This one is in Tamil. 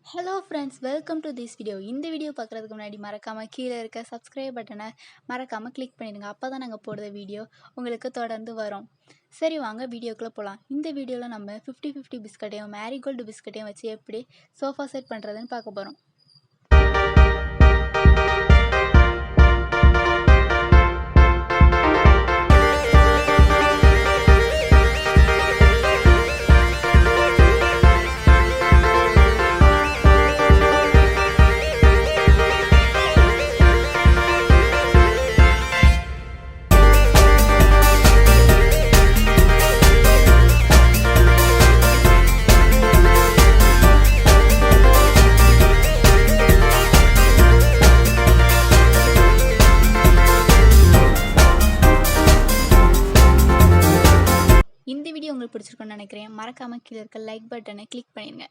Hello friends, welcome to this video. இந்த வீடியோ பார்க்குறதுக்கு முன்னாடி மறக்காமல் கீழே இருக்க சப்ஸ்கிரைப் பட்டனை மறக்காமல் கிளிக் பண்ணிடுங்க. அப்போ தான் நாங்கள் போடுற வீடியோ உங்களுக்கு தொடர்ந்து வரும். சரி, வாங்க வீடியோக்குள்ளே போகலாம். இந்த வீடியோவில் நம்ம 50-50 பிஸ்கட்டையும் மேரிகோல்டு பிஸ்கட்டையும் வச்சு எப்படி சோஃபா செட் பண்ணுறதுன்னு பார்க்க போகிறோம். இந்த வீடியோ உங்களுக்கு பிடிச்சிருக்குன்னு நினைக்கிறேன். மறக்காமல் கீழே இருக்க லைக் பட்டனை கிளிக் பண்ணிடுங்க.